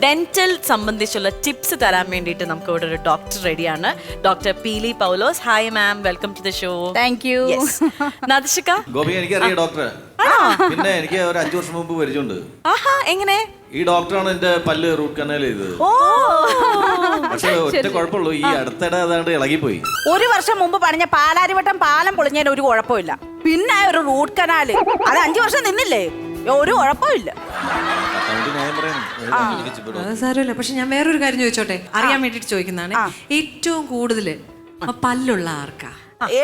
Dental സംബന്ധിച്ചുള്ള tips തരാൻ വേണ്ടിയിട്ട് നമുക്ക് ഇവിടെ ഒരു ഡോക്ടർ റെഡിയാണ്. Doctor Peeli Paulose. Hi ma'am, welcome to the show. Thank you. Nadhishika. Gopi, എനിക്കറിയാം ഡോക്ടറെ. പിന്നെ എനിക്ക് ഒരു 5 വർഷം മുമ്പ് പരിചയമുണ്ട്. ആഹാ, എങ്ങനെ? ഈ ഡോക്ടറാണ് എന്റെ പല്ല് റൂട്ട് കനാൽ ചെയ്തത്. പക്ഷെ ഒറ്റ കുഴപ്പമുള്ളൂ, ഈ അടുത്തിടെ അതാണ്ട് ഇളകിപ്പോയി. 1 വർഷം മുമ്പ് പണിഞ്ഞ പാലാരിവട്ടം പാലം പൊളിഞ്ഞതിന് ഒരു കുഴപ്പമില്ല. പിന്നെ ഒരു റൂട്ട് കനാല്, അത് 5 വർഷം നിന്നില്ലേ, ഒരു കുഴപ്പമില്ല. സാരമില്ല. പക്ഷെ ഞാൻ വേറൊരു കാര്യം ചോദിച്ചോട്ടെ, അറിയാൻ വേണ്ടിട്ട് ചോദിക്കുന്നതാണ്. ഏറ്റവും കൂടുതൽ പല്ലുള്ള ആർക്കാ?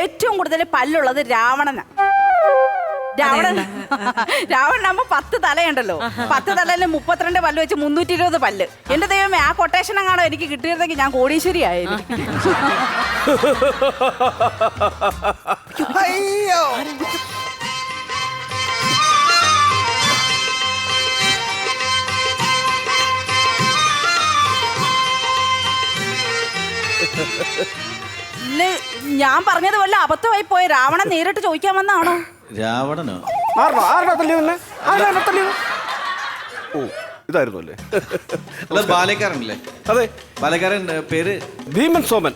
ഏറ്റവും കൂടുതൽ പല്ലുള്ളത് രാവണനാ. രാവണനാകുമ്പോ 10 തലയുണ്ടല്ലോ. 10 തലയിൽ 32 പല്ല് വെച്ച് 320 പല്ല്. എന്റെ ദൈവമേ, ആ കൊട്ടേഷൻ എങ്ങാണോ എനിക്ക് കിട്ടിയിരുന്നെങ്കിൽ ഞാൻ കോടീശ്വരി ആയിരുന്നു. അയ്യോ, ഞാൻ പറഞ്ഞത് വല്ല അബദ്ധമായി പോയ രാവണൻ നേരിട്ട് ചോദിക്കാൻ വന്നാണോ? രാവണനോ? ഓ, ഇതായിരുന്നു അല്ലേ? അല്ല, ബാലക്കാരനല്ലേ? അതെ, ബാലക്കാരൻ പേര് ഭീമൻ സോമൻ.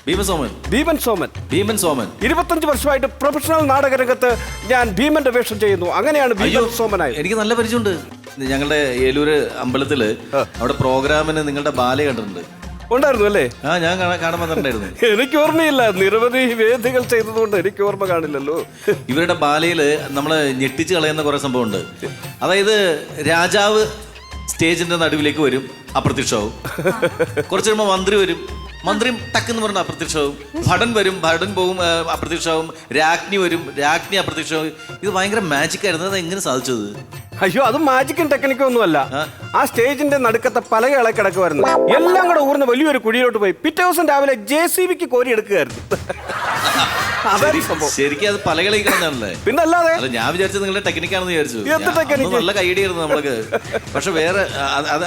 ഭീമസോമൻ. ഭീമൻ സോമൻ. ഭീമൻ സോമൻ. 25 വർഷമായിട്ട് പ്രൊഫഷണൽ നാടകരംഗത്ത് ഞാൻ ഭീമന്റെ വേഷം ചെയ്യുന്നു. അങ്ങനെയാണ് ഭീമൻ സോമനായത്. എനിക്ക് നല്ല പരിചയമുണ്ട്. ഞങ്ങളുടെ ഏലൂര് അമ്പലത്തില് അവിടെ പ്രോഗ്രാമിന് നിങ്ങളുടെ ബാല കണ്ടിട്ടുണ്ട്. ഉണ്ടായിരുന്നു അല്ലേ? ഞാൻ കാണാൻ വന്നിട്ടുണ്ടായിരുന്നു. എനിക്ക് ഓർമ്മയില്ല, നിരവധി വേദികൾ ചെയ്തതുകൊണ്ട് എനിക്ക് ഓർമ്മ കാണില്ലല്ലോ. ഇവരുടെ ബാലയില് നമ്മള് ഞെട്ടിച്ച് കളയുന്ന കുറെ സംഭവമുണ്ട്. അതായത് രാജാവ് സ്റ്റേജിന്റെ നടുവിലേക്ക് വരും, അപ്രത്യക്ഷമാവും. കുറച്ച് കഴിയുമ്പോൾ മന്ത്രി വരും, മന്ത്രിയും ടക്കെന്ന് പറഞ്ഞ അപ്രത്യക്ഷമാവും. ഭടൻ വരും, ഭടൻ പോകും, അപ്രത്യക്ഷമാവും. രാജ്ഞി വരും, രാജ്ഞി അപ്രത്യക്ഷമാവും. ഇത് ഭയങ്കര മാജിക് ആയിരുന്നു. അത് എങ്ങനെ സാധിച്ചത്? അയ്യോ, അത് മാജിക്കും ടെക്നിക്കും ഒന്നുമല്ല. ആ സ്റ്റേജിന്റെ നടുക്കത്തെ പലക ഇളക്കി കിടക്കുമായിരുന്നു. എല്ലാം കൂടെ ഊർന്ന് വലിയൊരു കുഴിയിലോട്ട് പോയി. പിറ്റേ ദിവസം രാവിലെ JCBക്ക് കോരി എടുക്കുകയായിരുന്നു. ശരിക്കും അത് പലകളി കിടന്നാണല്ലേ? പിന്നെ അല്ലാതെ. അല്ല, ഞാൻ വിചാരിച്ചത് നിങ്ങളുടെ ടെക്നിക്കാണെന്ന് വിചാരിച്ചു. നല്ല കൈഡിയായിരുന്നു നമ്മൾക്ക്. പക്ഷെ വേറെ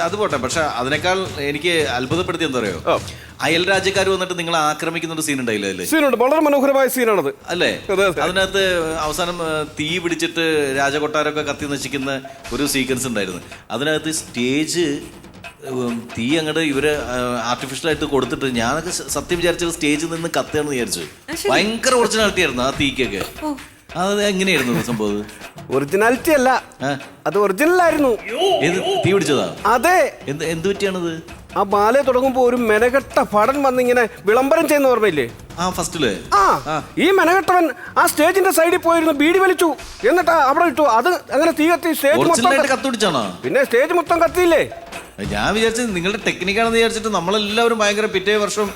അത് പോട്ടെ. പക്ഷെ അതിനേക്കാൾ എനിക്ക് അത്ഭുതപ്പെടുത്തി എന്താ പറയുക, അയൽ രാജ്യക്കാർ വന്നിട്ട് നിങ്ങളെ ആക്രമിക്കുന്ന ഒരു സീൻ ഉണ്ടായില്ലേ? അതില് സീനുണ്ട്, വളരെ മനോഹരമായ സീനാണത് അല്ലേ? അതിനകത്ത് അവസാനം തീ പിടിച്ചിട്ട് രാജകൊട്ടാരമൊക്കെ കത്തി നശിക്കുന്ന ഒരു സീക്വൻസ് ഉണ്ടായിരുന്നു. അതിനകത്ത് സ്റ്റേജ് തീ അങ്ങോട്ട് ഇവര് ആർട്ടിഫിഷ്യലായിട്ട് കൊടുത്തിട്ട് ഞാനൊക്കെ സത്യം വിചാരിച്ചത് സ്റ്റേജിൽ നിന്ന് കത്തുകയാണെന്ന് വിചാരിച്ചു. ഭയങ്കര ഒറിജിനാലിറ്റി ആയിരുന്നു ആ തീക്കൊക്കെ. അത് എങ്ങനെയായിരുന്നു സംഭവം? ഒറിജിനാലിറ്റി അല്ല, അത് ഒറിജിനൽ ആയിരുന്നു. തീ പിടിച്ചതാ? അതെ. എന്ത് പറ്റിയാണത്? ആ ബാലെ തുടങ്ങുമ്പോ ഒരു മെനകെട്ട ഭടൻ വന്നിങ്ങനെ വിളംബരം ചെയ്യുന്ന ഓർമ്മയില്ലേ? ഫസ്റ്റില് ഈ മെനകെട്ടവൻ ആ സ്റ്റേജിന്റെ സൈഡിൽ പോയിരുന്നു, ബീഡി വലിച്ചു, എന്നിട്ട് അവിടെ ഇട്ടു. അത് അങ്ങനെ തീ കത്തി സ്റ്റേജ് മൊത്തം കത്തുപിടിച്ചാണോ? പിന്നെ സ്റ്റേജ് മൊത്തം കത്തിയില്ലേ? ഞാൻ വിചാരിച്ചത് നിങ്ങളുടെ ടെക്നിക്കാണെന്ന് വിചാരിച്ചിട്ട് നമ്മളെല്ലാവരും ഭയങ്കര പിറ്റേ വർഷം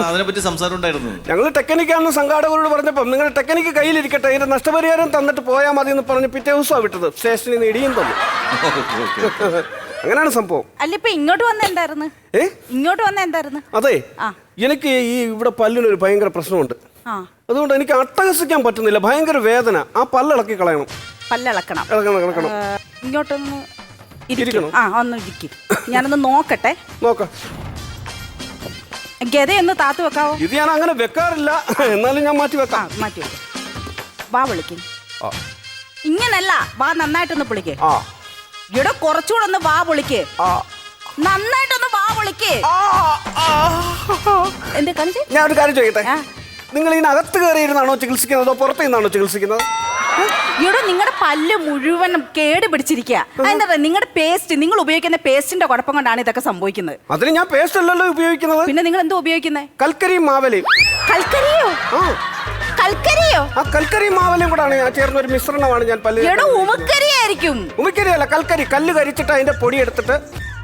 അതിനെപ്പറ്റി സംസാരം ഉണ്ടായിരുന്നു. ഞങ്ങൾ ടെക്നിക്കാണെന്ന് സംഘാടകരോട് പറഞ്ഞപ്പം നിങ്ങളുടെ ടെക്നിക്ക് കയ്യിലിരിക്കട്ടെ, അതിന്റെ നഷ്ടപരിഹാരം തന്നിട്ട് പോയാൽ മതി എന്ന് പറഞ്ഞ് പിറ്റേ ദിവസമാണ് വിട്ടത്. സ്റ്റേഷനിൽ നിന്ന് ഇടിയും തന്നു. അങ്ങനെയാണ് സംഭവം. അല്ല, ഇപ്പൊ ഇങ്ങോട്ട് വന്ന എന്തായിരുന്നു? ഇങ്ങോട്ട് വന്ന എന്തായിരുന്നു? അതെ, എനിക്ക് ഈ ഇവിടെ പല്ലിനൊരു ഭയങ്കര പ്രശ്നമുണ്ട്. അതുകൊണ്ട് എനിക്ക് അട്ടഹസിക്കാൻ പറ്റുന്നില്ല, ഭയങ്കര വേദന. ആ പല്ലിളക്കി കളയണം. പല്ലിളക്കണം. ഇളക്കണം. ഇങ്ങോട്ടൊന്ന് ഇരിക്കണം. ഒന്ന് ഇരിക്കും, ഞാനൊന്ന് നോക്കട്ടെ. നോക്കാം. ഗതയൊന്ന് താത്തു വെക്കാവോ? ഇത് ഞാൻ അങ്ങനെ വെക്കാറില്ല, എന്നാലും ഞാൻ മാറ്റി വെക്കാം. മാറ്റി വെക്കാം. വാ വിളിക്കും. ഇങ്ങനല്ല, വാ നന്നായിട്ടൊന്ന് വിളിക്കേ. ഇവിടെ കുറച്ചുകൂടെ ഒന്ന് വാ വിളിക്കേ. നന്നായിട്ടൊന്ന് വാ വിളിക്കേ. എന്ത് കാണിച്ച്? ഞാൻ ഒരു കാര്യം ചോദിക്കട്ടെ, നിങ്ങൾ ഇതിനകത്ത് കയറിയിരുന്നാണോ ചികിത്സിക്കുന്നത് അതോ പുറത്തു നിന്നാണോ ചികിത്സിക്കുന്നത്? ഇവിടെ നിങ്ങളുടെ പല്ല് മുഴുവൻ കേട് പിടിച്ചിരിക്കുക. എന്താ പറയുക, നിങ്ങളുടെ പേസ്റ്റ്, നിങ്ങൾ ഉപയോഗിക്കുന്ന പേസ്റ്റിന്റെ കുഴപ്പം കൊണ്ടാണ് ഇതൊക്കെ സംഭവിക്കുന്നത്. അതിന് ഞാൻ പേസ്റ്റ് അല്ലല്ലോ ഉപയോഗിക്കുന്നത്. പിന്നെ നിങ്ങൾ എന്തോ ഉപയോഗിക്കുന്നത്? കൽക്കരിയും മാവലയും. കൽക്കരിയോ? കൽക്കരിയോ? ആ കൽക്കരിയും മാവലയും കൂടാണ് ചേർന്ന ഒരു മിശ്രണമാണ് ഞാൻ പല്ല്. ഉമിക്കരിയായിരിക്കും. ഉമിക്കരിയല്ല, കൽക്കരി. കല്ല് കരിച്ചിട്ട് അതിന്റെ പൊടി എടുത്തിട്ട്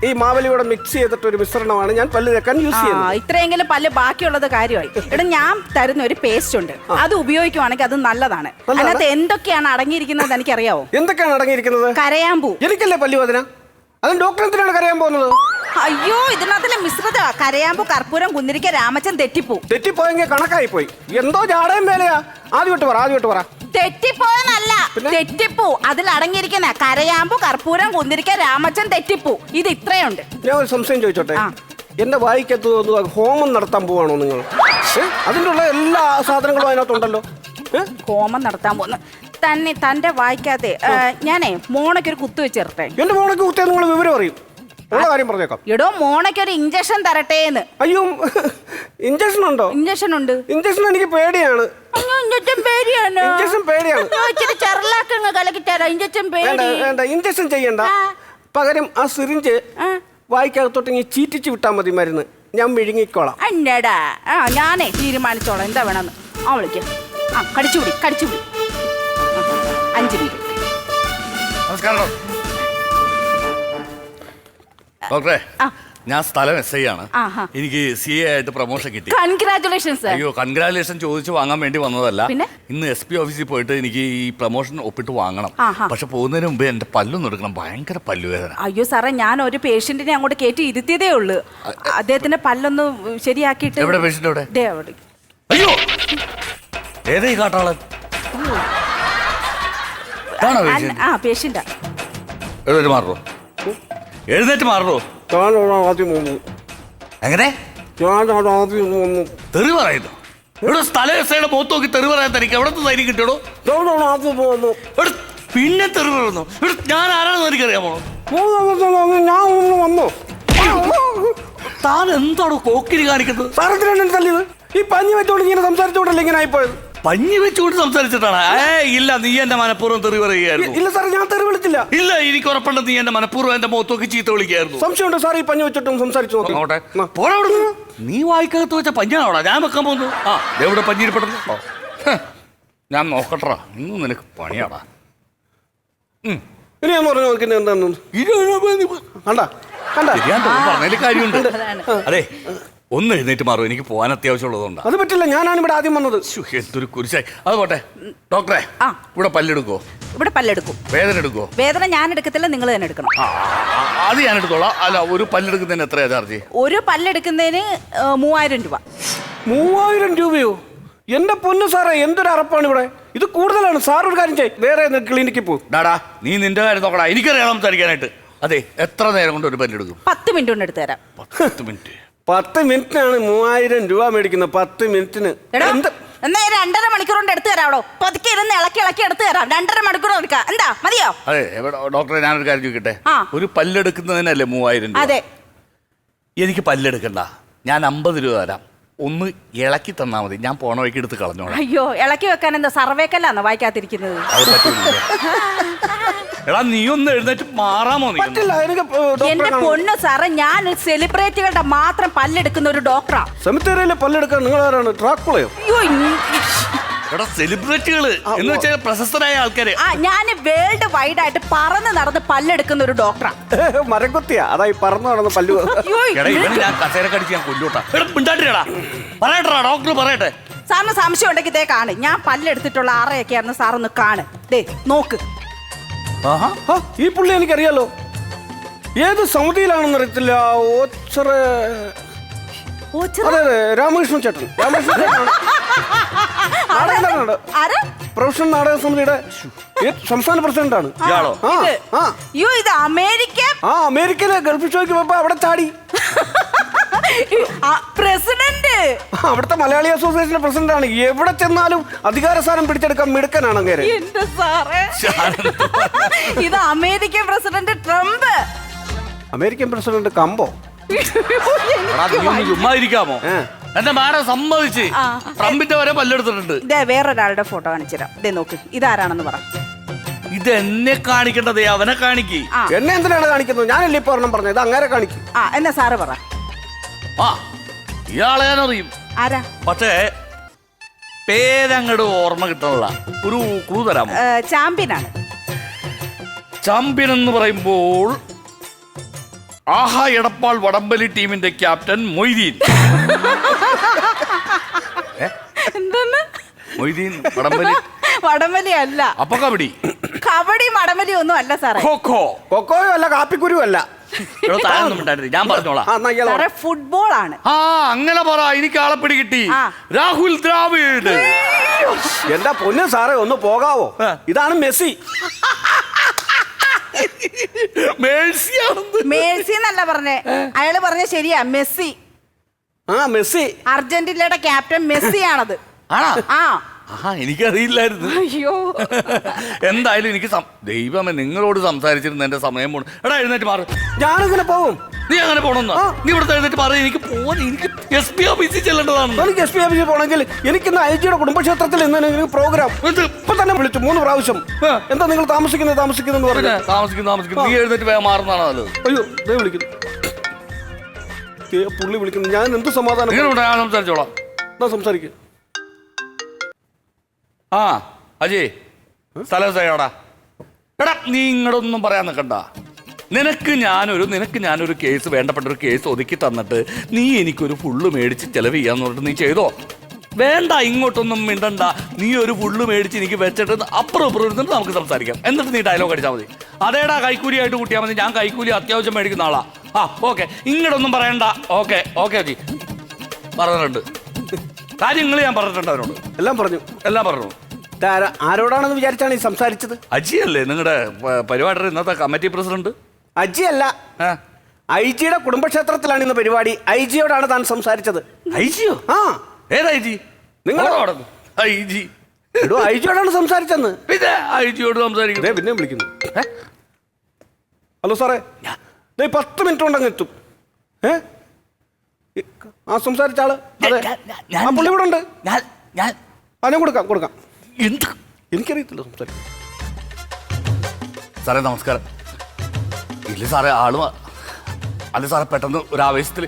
ഈ മാവലിയോടെ മിക്സ് ചെയ്തിട്ട് ഒരു മിശ്രണമാണ് ഞാൻ പല്ല് തേക്കാൻ യൂസ് ചെയ്യുന്നത്. ഇത്രയെങ്കിലും പല്ല് ബാക്കിയുള്ളത് കാര്യമായി. ഇവിടെ ഞാൻ തരുന്ന ഒരു പേസ്റ്റ് ഉണ്ട്, അത് ഉപയോഗിക്കുവാണെങ്കിൽ അത് നല്ലതാണ്. അതിനകത്ത് എന്തൊക്കെയാണ് അടങ്ങിയിരിക്കുന്നത് എനിക്കറിയാവോ? എന്തൊക്കെയാണ് അടങ്ങിയിരിക്കുന്നത്? കരയാമ്പൂ. എനിക്കല്ലേ പല്ല് വേദന, അതും ഡോക്ടർ എന്തിനാണ് കരയാൻ പോകുന്നത്? അയ്യോ, ഇതിനകത്തിലെ മിശ്രിത കരയാമ്പൂ, കർപ്പൂരം, കുന്തിരിക്ക, രാമച്ചൻ, തെറ്റിപ്പൂ. തെറ്റിപ്പോയെങ്കിൽ കണക്കായി പോയി. എന്തോ ജാടയും വേലയാ. ആദ്യമായിട്ട് പറ. തെറ്റിപ്പോയെന്നല്ല, തെറ്റിപ്പൂ. അതിൽ അടങ്ങിയിരിക്കുന്ന കരയാമ്പൂ, കർപ്പൂരം, കുന്തിരിക്ക, രാമച്ചൻ, തെറ്റിപ്പൂ. ഇത് ഇത്രയുണ്ട്. ഞാൻ ഒരു സംശയം ചോദിച്ചോട്ടെ, എന്റെ വായിക്കത്ത് ഹോമം നടത്താൻ പോവാണോ നിങ്ങൾ? അതിൻ്റെ ഉള്ള എല്ലാ സാധനങ്ങളും അതിനകത്തുണ്ടല്ലോ. ഹോമം നടത്താൻ പോകുന്നു തന്റെ വായിക്കാതെ ഞാനേ മോണയ്ക്കൊരു കുത്തു വെച്ചേർട്ടെ. എന്റെ മോണയ്ക്ക് കുത്തിയാൽ നിങ്ങൾ വിവരം അറിയും. ഉള്ള കാര്യം പറഞ്ഞേക്കാം. എടോ മോണയ്ക്ക് ഒരു ഇഞ്ചക്ഷൻ തരട്ടേന്ന്. അയ്യോ, ഇഞ്ചക്ഷൻ ഉണ്ടോ? ഇഞ്ചക്ഷൻ ഉണ്ട്. ഇഞ്ചക്ഷൻ എനിക്ക് പേടിയാണ്. ഇഞ്ചക്ഷൻ പേടിയാണ്. ഇഞ്ചക്ഷൻ പേടിയാണ്. ഇച്ചിരി ചെറുലാക്കങ്ങ് കലക്കി തരാം. ഇഞ്ചക്ഷൻ വേണ്ട പേടി. വേണ്ട, ഇഞ്ചക്ഷൻ ചെയ്യണ്ട. പകരം ആ സിറിഞ്ച് വായിക്കകത്തോട്ട് ഇങ്ങനെ ചീറ്റിച്ച് വിട്ടാൽ മതി മരുന്ന്. ഞാൻ വിഴുങ്ങിക്കോളാം. അന്നടാ ഞാനേ തീരുമാനിച്ചോളാം എന്താ വേണമെന്ന്. വിളിക്കാം. കടിച്ചുപിടി 5 മിനിറ്റ്. നമസ്കാരം ഡോക്ടറെ. ഞാൻ സ്ഥലം SI ആണ്. എനിക്ക് CA ആയിട്ട് പ്രൊമോഷൻ കിട്ടി. കൺഗ്രാറ്റുലേഷൻസ്. അയ്യോ, കൺഗ്രാറ്റുലേഷൻ ചോദിച്ചു വാങ്ങാൻ വേണ്ടി വന്നതല്ല. പിന്നെ? ഇന്ന് SP ഓഫീസിൽ പോയിട്ട് എനിക്ക് ഈ പ്രൊമോഷൻ ഒപ്പിട്ട് വാങ്ങണം. പക്ഷെ പോകുന്നതിന് മുമ്പ് എന്റെ പല്ലൊന്നും എടുക്കണം. ഭയങ്കര പല്ലുവേദന. അയ്യോ സാറേ, ഞാൻ ഒരു പേഷ്യന്റിനെ അങ്ങോട്ട് കയറ്റി ഇരുത്തിയതേ ഉള്ളൂ. അദ്ദേഹത്തിന്റെ പല്ലൊന്ന് ശരിയാക്കിയിട്ട്. എവിടെ പേഷ്യന്റ്? എവിടെ? ദേ അവിടെ. അയ്യോ, ഏതാ ഈ കാട്ടാളൻ? പേഷ്യന്റാ. എഴുന്നേറ്റ് മാറോ, എഴുന്നേറ്റ് മാറോ. എങ്ങനെ തെറി പറയുന്നു? ഇവിടെ സ്ഥല SIയുടെ മുഖത്ത് നോക്കി തെറി പറയാൻ തനിക്ക് എവിടത്തെ ധൈര്യം കിട്ടിയോ? പിന്നെ തെറി പറയുന്നു. ഇവിടെ ഞാൻ ആരാണെന്ന് എനിക്കറിയാമോ? താൻ എന്താണോ കോക്കിരി കാണിക്കുന്നത്? സാറത്തിനാണ് തല്ലിയത്. ഈ പഞ്ഞി വെച്ചോണ്ട് ഇങ്ങനെ സംസാരിച്ചോണ്ടല്ലേ ഇങ്ങനെ ആയിപ്പോയത്? പഞ്ഞി വെച്ചുകൊണ്ട് സംസാരിച്ചിട്ടാണ്? ഇല്ല, നീ എന്റെ മനഃപൂർവ്വം തെറി പറയുകയായിരുന്നു. ഇല്ല സാറേ, ഞാൻ തെറി വിളിച്ചില്ല. ഇല്ല, എനിക്ക് ഉറപ്പുണ്ട് നീ എന്റെ മനഃപൂർവ്വം എന്റെ മുഖത്ത് നോക്കി ചീത്ത വിളിക്കായിരുന്നു. സംശയമുണ്ട് സാർ, ഈ പഞ്ഞി വെച്ചിട്ടും സംസാരിച്ചു നോക്കി. നീ വായിക്കകത്ത് വെച്ച പഞ്ഞാണോടാ ഞാൻ വെക്കാൻ പോകുന്നു? എവിടെ പഞ്ഞിരിപ്പെട്ടത്? ഞാൻ നോക്കട്ടാ, ഇന്ന് നിനക്ക് പണിയാടാ. ഇനി ഞാൻ പറഞ്ഞു നോക്കുന്നത് എന്താന്ന് കണ്ട കണ്ട പറഞ്ഞതിൽ കാര്യമുണ്ട്. അതെ, ഒന്ന് എഴുന്നേറ്റ് മാറും, എനിക്ക് പോകാൻ അത്യാവശ്യമുള്ളതുകൊണ്ട്. അത് പറ്റില്ല, ഞാനാണ് ഇവിടെ ആദ്യം വന്നത്. എന്തൊരു കുരിശായി. അത് പോട്ടെ ഡോക്ടറെ, ഇവിടെ പല്ലെടുക്കോ? ഇവിടെ പല്ലെടുക്കും. വേദന എടുക്കോ? വേദന ഞാൻ എടുക്കത്തില്ല, നിങ്ങൾ തന്നെ എടുക്കണം. അത് ഞാൻ എടുത്തോളാം. അല്ല, ഒരു പല്ലെടുക്കുന്നതിന് എത്രയാ ചാർജ്? ഒരു പല്ലെടുക്കുന്നതിന് 3000 രൂപ. 3000 രൂപയോ? എന്റെ പൊന്നു സാറേ, എന്തൊരു അറപ്പാണ് ഇവിടെ. ഇത് കൂടുതലാണ്. സാർ ഒരു കാര്യം ചെയ്യ്, വേറെ ക്ലിനിക്കിൽ പോകും. ഡാടാ, നീ നിന്റെ കാര്യം നോക്കടാ, എനിക്കറിയാം സംസാരിക്കാനായിട്ട്. അതെ, എത്ര നേരം കൊണ്ട് ഒരു പല്ലെടുക്കും? 10 മിനിറ്റ് കൊണ്ട് എടുത്തു തരാം. 10 മിനിറ്റ്? 10 മിനിറ്റിനാണ് 3000 രൂപ മേടിക്കുന്നത്. 10 മിനിറ്റിന് എന്നാ 2.5 മണിക്കൂർ കൊണ്ട് എടുത്തു തരാടോ. പതുക്കെ ഇരുന്ന് ഇളക്കി എടുത്തു തരാം. 2.5 മണിക്കൂർ എടുക്കാം. എന്താ മതിയോ? അതെ ഡോക്ടറെ, ഞാനൊരു കാര്യം ചോദിക്കട്ടെ. ഒരു പല്ലെടുക്കുന്നതിനല്ലേ 3000 രൂപ? അതെ. എനിക്ക് പല്ലെടുക്കണ്ട, ഞാൻ 50 രൂപ തരാം. ഒന്ന് ഇളക്കി തന്നാ മതി, ഞാൻ പോണ വഴിക്ക് എടുത്ത് കളഞ്ഞോളാം. അയ്യോ, ഇളക്കി വെക്കാൻ എന്താ സർവേക്കല്ലാന്നോ വായിക്കാതിരിക്കുന്നത്? അത് പറ്റൂല. എടാ, നീ ഒന്ന് എഴുന്നേറ്റ് മാറാമോ? നീ എന്റെ പൊണ്ണ് സാറേ, ഞാൻ സെലിബ്രിറ്റികളുടെ മാത്രം പല്ലെടുക്കുന്ന ഒരു ഡോക്ടറാ. സെമിത്തേരിയിലെ പല്ലെടുക്കാൻ നിങ്ങൾ ആരാണ്? ട്രാക്കുളയോ? എടാ, സെലിബ്രിറ്റികള് എന്ന് വെച്ചാൽ പ്രശസ്തരായ ആൾക്കാര്. ഞാൻ വേൾഡ് വൈഡ് ആയിട്ട് പറന്ന് നടന്ന് പല്ലെടുക്കുന്ന ഒരു ഡോക്ടറാ. മരംകൊത്തിയാ, അതായി പറന്നു നടന്ന് പല്ലു. ഞാൻ കസേരക്കടിച്ച് ഞാൻ കൊല്ലൂട്ടാ. പറയട്ടാ ഡോക്ടർ, പറയട്ടെ. സാറിന് സംശയം ഉണ്ടെങ്കിൽ ഇതേ കാണ്. ഞാൻ പല്ലെടുത്തിട്ടുള്ള ആറയൊക്കെയായിരുന്നു. സാറൊന്ന് കാണ്, ദേ നോക്ക്. ഈ പുള്ളി എനിക്കറിയാലോ, ഏത് സമിതിയിലാണെന്ന് അറിയത്തില്ല. അതെ അതെ, രാമകൃഷ്ണൻ ചേട്ടൻ. പ്രൊഫഷണൽ നാടക സമിതിയുടെ സംസ്ഥാന പ്രസിഡന്റാണ്. ഇത് അമേരിക്ക. അമേരിക്കയിലെ ഗൾഫ് ഷോയ്ക്ക് പോയപ്പോ അവിടെ ചാടി. പ്രസിഡന്റ്, അവിടുത്തെ മലയാളി അസോസിയേഷന്റെ പ്രസിഡന്റ് ആണ്. എവിടെ ചെന്നാലും അധികാര സ്ഥാനം പിടിച്ചെടുക്കാൻ മിടുക്കനാണ് അങ്ങേരെ. എന്റെ സാറേ, ഇത് American president Trump. American president കമ്പോ? ചുമ്മാ ഇരിക്കാമോ? എന്റെ മാഡം സമ്മതിച്ച് ട്രംപിന്റെ വരെ പല്ലെടുത്തിട്ടുണ്ട്. വേറൊരാളുടെ ഫോട്ടോ കാണിച്ചുതരാം. ഇതേ നോക്ക്, ഇതാരാണെന്ന് പറ. ഇത് എന്നെ കാണിക്കേണ്ടതേ അവനെ കാണിക്ക്. എന്നെ എന്തിനാണ് കാണിക്കുന്നത്? ഞാനല്ലേ ഇപ്പൊ ഒരെണ്ണം പറഞ്ഞത്, ഇത് അങ്ങേരെ കാണിക്കും. എന്നാ സാറ് പറ. ഇയാളെ ഞാൻ അറിയും. ആരാ? പക്ഷേ പേരങ്ങട് ഓർമ്മ കിട്ടുന്നില്ല. ഒരു ക്ലൂ തരാമോ? ചാമ്പ്യനാണ്. ചാമ്പ്യൻ എന്ന് പറയുമ്പോൾ ആഹാ എടപ്പാൾ വടംവലി ടീമിന്റെ ക്യാപ്റ്റൻ മൊയ്തീൻ. മൊയ്തീൻ വടംവലി? വടംവലി അല്ല. അപ്പൊ കബഡി? കബഡി വടംവലി ഒന്നും അല്ല സാറേ. ഖോഖോ? കൊക്കോയോ അല്ല, കാപ്പിക്കുരു അല്ല. ഞാൻ പറഞ്ഞോളാം. ഫുട്ബോൾ ആണ്. അങ്ങനെ പറ, എനിക്ക് ആളെ പിടികിട്ടി. രാഹുൽ ദ്രാവിഡ്. എന്റെ പൊന്നു സാറേ, ഒന്ന് പോകാവോ? ഇതാണ് മെസ്സി. മേഴ്സി എന്നല്ല പറഞ്ഞേ, അയാള് പറഞ്ഞ ശരിയാ, മെസ്സി. മെസ്സി അർജന്റീനയുടെ ക്യാപ്റ്റൻ മെസ്സി ആണത്. എനിക്കറിയില്ലായിരുന്നു. അയ്യോ എന്തായാലും എനിക്ക് ദൈവമേ നിങ്ങളോട് സംസാരിച്ചിരുന്ന എന്റെ സമയം പോണു. എടാ എഴുന്നേറ്റ് മാറ്. ഞാനിങ്ങനെ പോവും. നീ അങ്ങനെ പോണെന്നോ? നീ ഇവിടുത്തെ എഴുന്നേറ്റ് മാറി. എനിക്ക് എനിക്ക് SP ഓഫീസിൽ ചെല്ലേണ്ടതാണ്. എനിക്ക് SP ഓഫീസിൽ പോകണമെങ്കിൽ എനിക്കിന്ന് IG-യുടെ കുടുംബക്ഷേത്രത്തിൽ ഇന്ന് പ്രോഗ്രാം ഇപ്പൊ തന്നെ വിളിച്ചു 3 പ്രാവശ്യം. എന്താ നിങ്ങൾ താമസിക്കുന്നു പറഞ്ഞു. താമസിക്കുന്നു. നീ എഴുന്നേറ്റ് വേഗം മാറുന്നതാണ് നല്ലത്. അയ്യോ ദേ വിളിക്കുന്നു, പുള്ളി വിളിക്കുന്നു. ഞാൻ എന്ത് സമാധാനം ഞാൻ സംസാരിച്ചോളാം. എന്നാ സംസാരിക്കുക. ആ അജയ് സ്ഥലം സൈഡാ. എടാ നീ ഇങ്ങടൊന്നും പറയാൻ നിൽക്കണ്ട. നിനക്ക് ഞാനൊരു കേസ്, വേണ്ടപ്പെട്ട ഒരു കേസ് ഒതുക്കി തന്നിട്ട് നീ എനിക്കൊരു ഫുള്ള് മേടിച്ച് ചെലവ് ചെയ്യാന്ന് പറഞ്ഞിട്ട് നീ ചെയ്തോ? വേണ്ട, ഇങ്ങോട്ടൊന്നും മിണ്ടണ്ട. നീ ഒരു ഫുള്ള് മേടിച്ച് എനിക്ക് വെച്ചിട്ട് അപ്പുറം ഇരുന്നിട്ട് നമുക്ക് സംസാരിക്കാം. എന്നിട്ട് നീ ഡയലോഗ് അടിച്ചാൽ മതി. അതേടാ കൈക്കൂലിയായിട്ട് കൂട്ടിയാൽ മതി. ഞാൻ കൈക്കൂലി അത്യാവശ്യം മേടിക്കുന്ന ആളാ. ഓക്കെ, ഇങ്ങോട്ടൊന്നും പറയണ്ട. ഓക്കെ അജി പറഞ്ഞിട്ടുണ്ട്. കാര്യങ്ങൾ ഞാൻ പറഞ്ഞിട്ടുണ്ട് അവരോട്. എല്ലാം പറഞ്ഞു. ആരോടാണെന്ന് വിചാരിച്ചാണ് ഈ സംസാരിച്ചത്? അജിയല്ലേ നിങ്ങളുടെ പരിപാടിയുടെ ഇന്നത്തെ കമ്മിറ്റി പ്രസിഡന്റ്? അജി അല്ല, IG-യുടെ കുടുംബക്ഷേത്രത്തിലാണ് ഇന്ന് പരിപാടി. IG-യോടാണ് താൻ സംസാരിച്ചത്. IG-യോ? ആ ഏതാ IG? നിങ്ങളോട് IG IG-യോടാണ് സംസാരിച്ചെന്ന്. പിന്നെ IG-യോട് സംസാരിക്കുന്നത് പിന്നെ വിളിക്കുന്നു. ഹലോ സാറേ, 10 മിനിറ്റ് കൊണ്ടങ്ങ് എത്തും. ആ സംസാരിച്ച ആള് അതെ, ആ പുള്ളി ഇവിടെ ഉണ്ട്. ഞാൻ കൊടുക്കാം. എനിക്കറിയത്തില്ല സംസാരിക്കും. സാറേ നമസ്കാരം. ഇല്ല സാറേ അല്ല സാറേ പെട്ടെന്ന് ഒരു ആവേശത്തിൽ.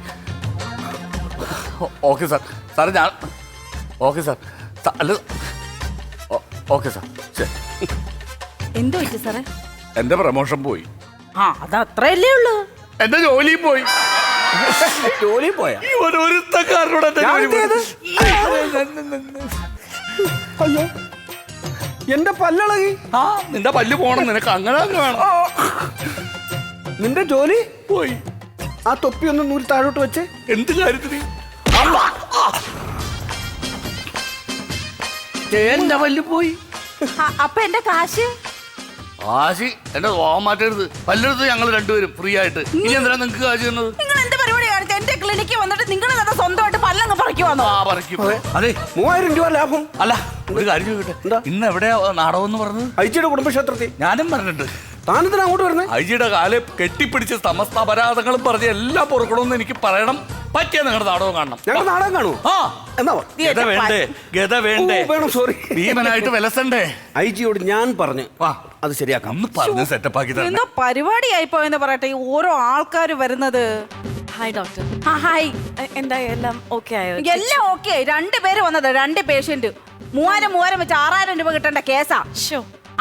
Okay sir. ഞാൻ ഓക്കെ സാർ. അല്ല ഓക്കെ സാർ. ശരി. എന്ത് പറ്റി സാറേ? എന്റെ പ്രമോഷൻ പോയി. അത് അത്രയല്ലേ ഉള്ളൂ. എന്റെ ജോലിയും പോയി. ജോലി പോയാ? ഒരുത്തക്കാരനോട് എന്റെ ജോലി പോയി. അയ്യോ എന്റെ പല്ലിളകി. നിന്റെ പല്ല് പോണം. നിനക്ക് അങ്ങനെ വേണം. നിന്റെ ജോലി പോയി. ആ തൊപ്പി ഒന്ന് നൂരി താഴോട്ട് വെച്ച്. എന്ത് കാര്യത്തിന്? എന്റെ പല്ല് പോയി. അപ്പൊ എന്റെ കാശ് എന്റെ സ്വഭാവം മാറ്റരുത്. പല്ലെടുത്ത് ഞങ്ങൾ രണ്ടുപേരും ഫ്രീ ആയിട്ട്. ഇനി എന്തിനാ നിങ്ങക്ക് കാശ് തന്നത്? നിങ്ങൾ എന്ത് പരിപാടി കാണിച്ച? എന്റെ ക്ലിനിക്കിൽ വന്നിട്ട് നിങ്ങൾ സ്വന്തമായിട്ട് പല്ലങ്ങ് പറിക്കുവാന്നോ? പറിക്കും. അതെ 3000 രൂപ ലാഭം. അല്ല ഒരു കാര്യം ചോദിക്കട്ടെ, ഇന്ന് എവിടെയാ നാടകം എന്ന് പറഞ്ഞത്? IG-യുടെ കുടുംബക്ഷേത്രത്തിൽ. ഞാനും പറഞ്ഞിട്ട്. താനെന്തിനാ അങ്ങോട്ട് വരുന്നത്? IG-യുടെ കാലെ കെട്ടിപ്പിടിച്ച് സമസ്ത അപരാധങ്ങളും പറഞ്ഞ് എല്ലാം പൊറുക്കണമെന്ന് എനിക്ക് പറയണം. പറ്റിയ നിങ്ങളുടെ നാടകം കാണണം. ഞങ്ങൾ നാടകം കാണൂ. എന്നാ ഗത വേണ്ടേ? വേണം. സോറി, ഭീമനായിട്ട് വിലസണ്ടേ? IG-യോട് ഞാൻ പറഞ്ഞു അത് ശരിയാക്കാം. ഒന്ന് പറഞ്ഞ് സെറ്റപ്പ് ആക്കി തന്നെ. എന്തോ പരിപാടിയായിപ്പോ എന്ന് പറയട്ടെ. ഓരോ ആൾക്കാർ വരുന്നത്. Hi doctor. ഹായ്. എന്താ എല്ലാം ഓക്കെ ആയോ? എല്ലാം ഓക്കെ. 2 പേര് വന്നത്, 2 പേഷ്യന്റ്. 3000 വെച്ച് 6000 രൂപ കിട്ടേണ്ട കേസാ.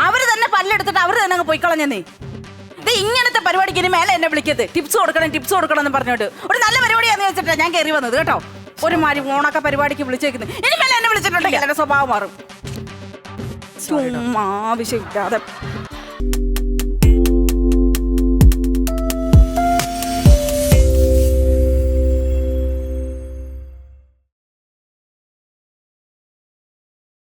അവര് തന്നെ പല്ലെടുത്തിട്ട് അവര് തന്നെ അങ്ങ് പോയിക്കളഞ്ഞേ. ഇത് ഇങ്ങനത്തെ പരിപാടിക്ക് ഇനി മേലെ എന്നെ വിളിക്കരുത്. ടിപ്സ് കൊടുക്കണം എന്ന് പറഞ്ഞോട്ട്. ഒരു നല്ല പരിപാടിയാന്ന് വെച്ചിട്ടാ ഞാൻ കയറി വന്നത് കേട്ടോ. ഒരു മാതിരി ഓണക്ക പരിപാടിക്ക് വിളിച്ചേക്കുന്നത്. ഇനി മേലെ എന്നെ വിളിച്ചിട്ടുണ്ടെങ്കിൽ എന്റെ സ്വഭാവം മാറും. ആവശ്യമില്ലാതെ